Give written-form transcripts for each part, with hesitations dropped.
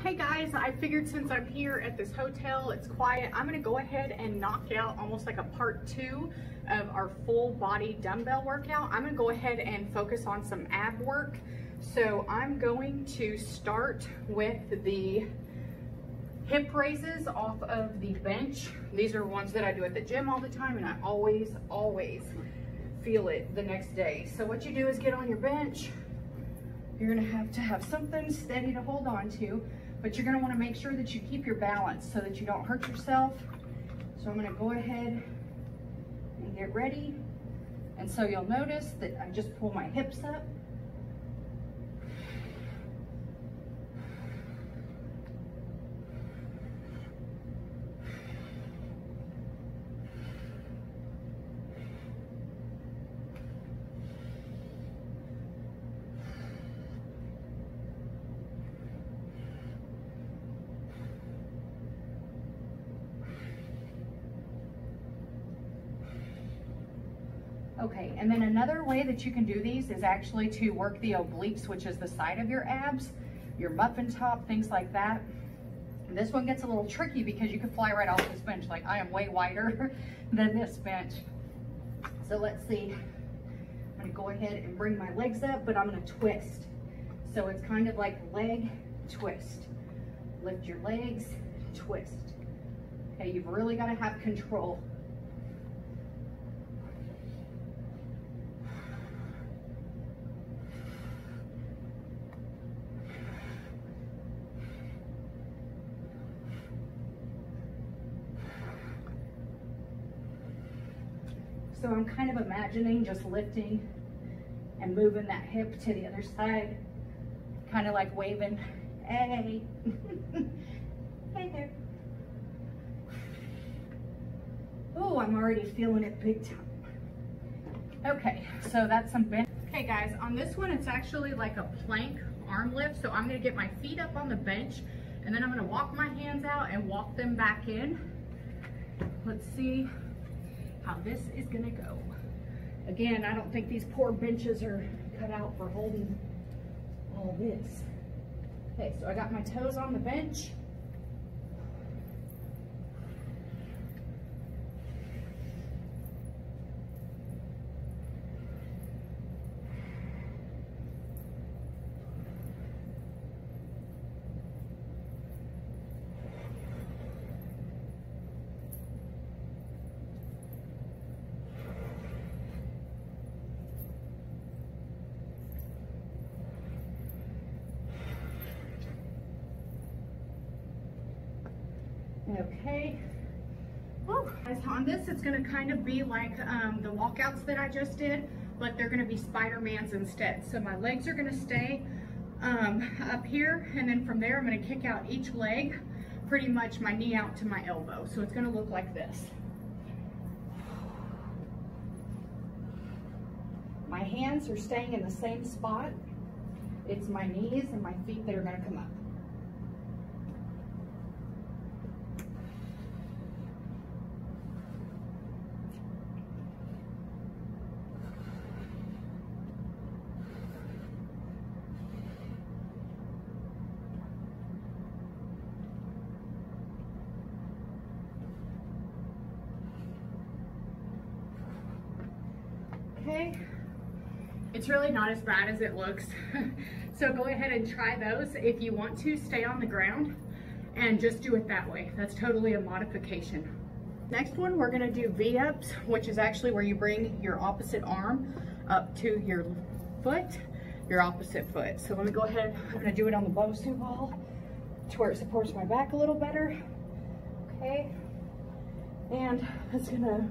Hey guys, I figured since I'm here at this hotel, it's quiet, I'm gonna go ahead and knock out almost like a part 2 of our full body dumbbell workout. I'm gonna go ahead and focus on some ab work. So I'm going to start with the hip raises off of the bench. These are ones that I do at the gym all the time, and I always feel it the next day. So what you do is get on your bench. You're gonna have to have something steady to hold on to, but you're gonna wanna make sure that you keep your balance so that you don't hurt yourself. So I'm gonna go ahead and get ready. And so you'll notice that I just pull my hips up. Okay, and then another way that you can do these is actually to work the obliques, which is the side of your abs, your muffin top, things like that. And this one gets a little tricky because you can fly right off this bench. Like, I am way wider than this bench. So let's see. I'm gonna go ahead and bring my legs up, but I'm gonna twist. So it's kind of like leg twist. Lift your legs, twist. Okay, you've really gotta have control. So I'm kind of imagining just lifting and moving that hip to the other side, kind of like waving, hey, hey there. Oh, I'm already feeling it big time. Okay, so that's some bench. Okay guys, on this one, it's actually like a plank arm lift. So I'm gonna get my feet up on the bench, and then I'm gonna walk my hands out and walk them back in. Let's see how this is gonna go. Again, I don't think these poor benches are cut out for holding all this. Okay, so I got my toes on the bench. Okay. Whew. On this, it's going to kind of be like the walkouts that I just did, but they're going to be Spider-Mans instead. So my legs are going to stay up here, and then from there I'm going to kick out each leg, pretty much my knee out to my elbow. So it's going to look like this. My hands are staying in the same spot. It's my knees and my feet that are going to come up. Okay, it's really not as bad as it looks. So go ahead and try those. If you want to, stay on the ground and just do it that way. That's totally a modification. Next one, we're gonna do V-ups, which is actually where you bring your opposite arm up to your foot, your opposite foot. So let me go ahead, I'm gonna do it on the Bosu ball to where it supports my back a little better. Okay, and it's gonna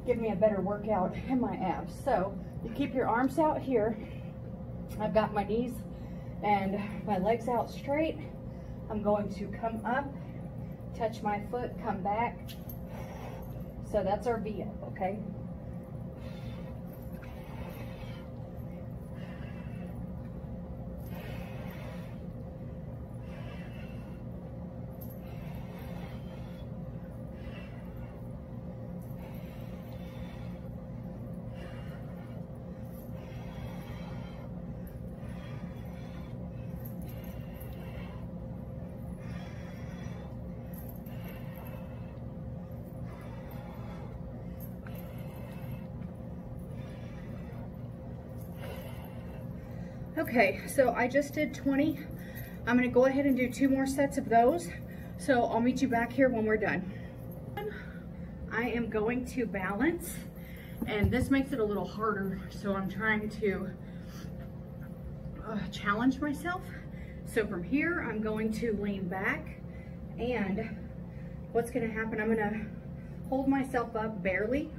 give me a better workout in my abs. So you keep your arms out here. I've got my knees and my legs out straight. I'm going to come up, touch my foot, come back. So that's our V-up, okay? Okay, so I just did 20. I'm gonna go ahead and do 2 more sets of those. So I'll meet you back here when we're done. I am going to balance, and this makes it a little harder, so I'm trying to challenge myself. So from here, I'm going to lean back, and what's gonna happen, I'm gonna hold myself up barely,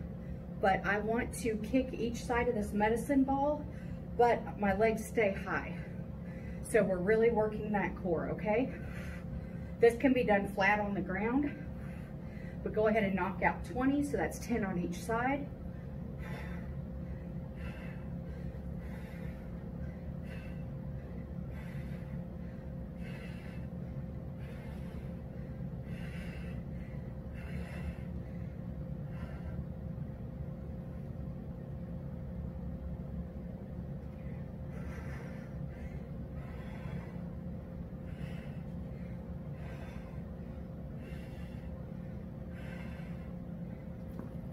but I want to kick each side of this medicine ball, but my legs stay high. So we're really working that core, okay? This can be done flat on the ground, but go ahead and knock out 20, so that's 10 on each side.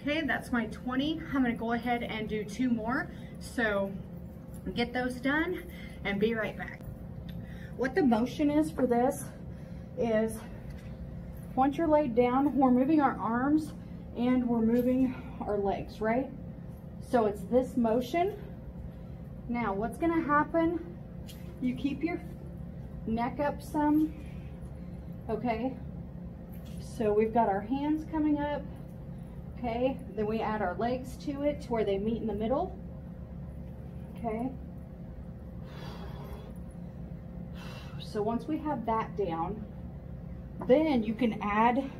Okay, that's my 20. I'm gonna go ahead and do 2 more. So get those done and be right back. What the motion is for this is once you're laid down, we're moving our arms and we're moving our legs, right? So it's this motion. Now what's gonna happen, you keep your neck up some, okay? So we've got our hands coming up. Okay, then we add our legs to it to where they meet in the middle. Okay. So once we have that down, then you can add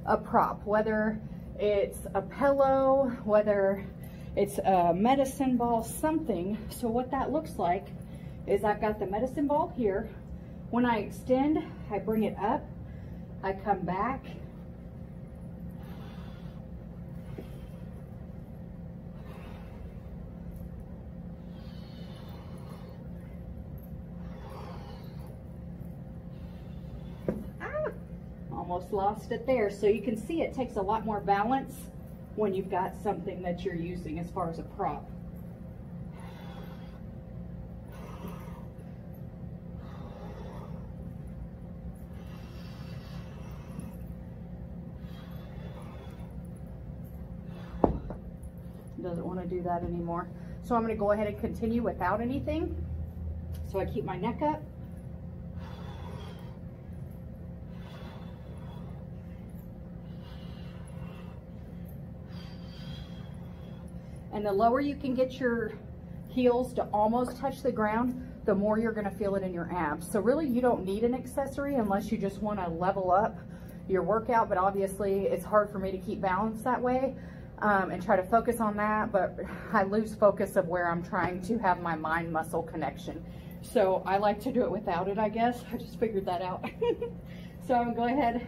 a prop, whether it's a pillow, whether it's a medicine ball, something. So what that looks like is I've got the medicine ball here. When I extend, I bring it up, I come back, almost lost it there. So you can see it takes a lot more balance when you've got something that you're using as far as a prop. Doesn't want to do that anymore. So I'm going to go ahead and continue without anything. So I keep my neck up. And the lower you can get your heels to almost touch the ground, the more you're gonna feel it in your abs. So really you don't need an accessory unless you just wanna level up your workout, but obviously it's hard for me to keep balance that way and try to focus on that, but I lose focus of where I'm trying to have my mind muscle connection. So I like to do it without it, I guess. I just figured that out. So I'm gonna go ahead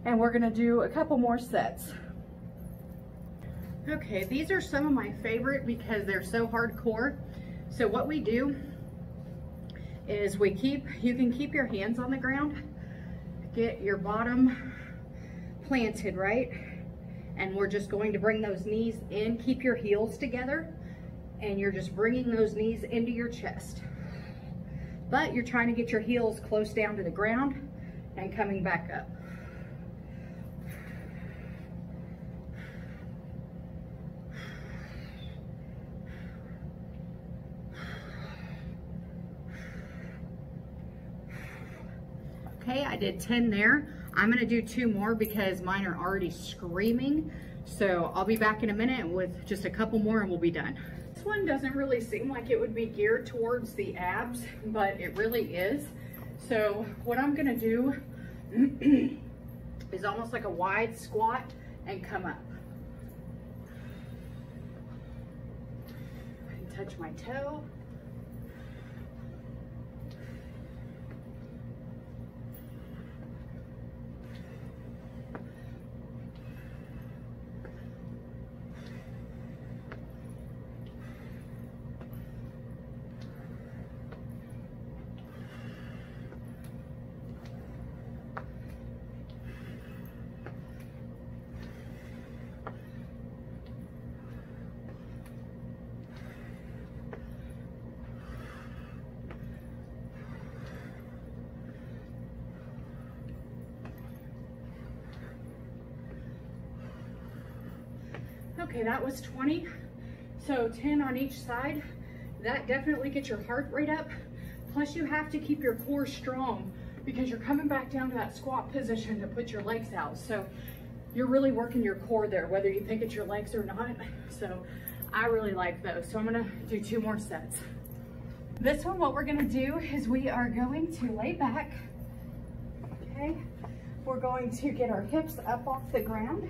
and we're gonna do a couple more sets. Okay, these are some of my favorite because they're so hardcore. So what we do is you can keep your hands on the ground, get your bottom planted, right? And we're just going to bring those knees in, keep your heels together, and you're just bringing those knees into your chest. But you're trying to get your heels close down to the ground and coming back up. Okay, I did 10 there. I'm gonna do 2 more because mine are already screaming. So I'll be back in a minute with just a couple more and we'll be done. This one doesn't really seem like it would be geared towards the abs, but it really is. So what I'm gonna do is almost like a wide squat and come up. I can touch my toe. Okay, that was 20. So 10 on each side. That definitely gets your heart rate up. Plus you have to keep your core strong because you're coming back down to that squat position to put your legs out. So you're really working your core there, whether you think it's your legs or not. So I really like those. So I'm gonna do 2 more sets. This one, what we're gonna do is we are going to lay back, okay? We're going to get our hips up off the ground.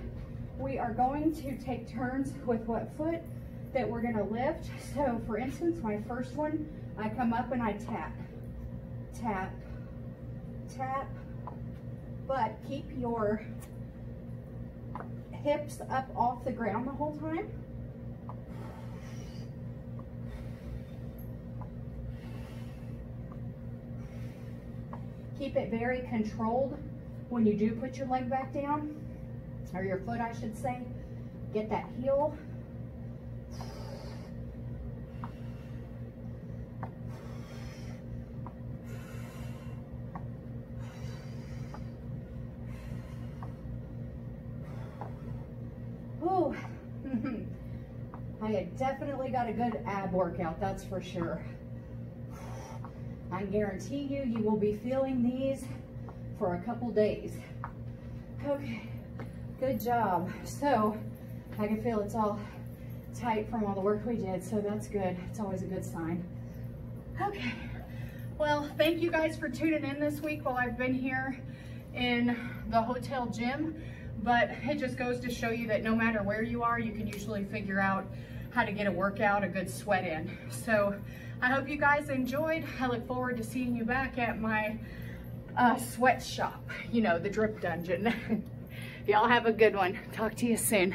We are going to take turns with what foot that we're gonna lift. So for instance, my first one, I come up and I tap, tap, tap, but keep your hips up off the ground the whole time. Keep it very controlled when you do put your leg back down, or your foot, I should say. Get that heel. Ooh, I definitely got a good ab workout, that's for sure. I guarantee you, you will be feeling these for a couple days. Okay, good job. So I can feel it's all tight from all the work we did, so that's good. It's always a good sign. Okay, well, thank you guys for tuning in this week while I've been here in the hotel gym. But it just goes to show you that no matter where you are, you can usually figure out how to get a workout, a good sweat in. So I hope you guys enjoyed. I look forward to seeing you back at my sweat shop, you know, the drip dungeon. Y'all have a good one. Talk to you soon.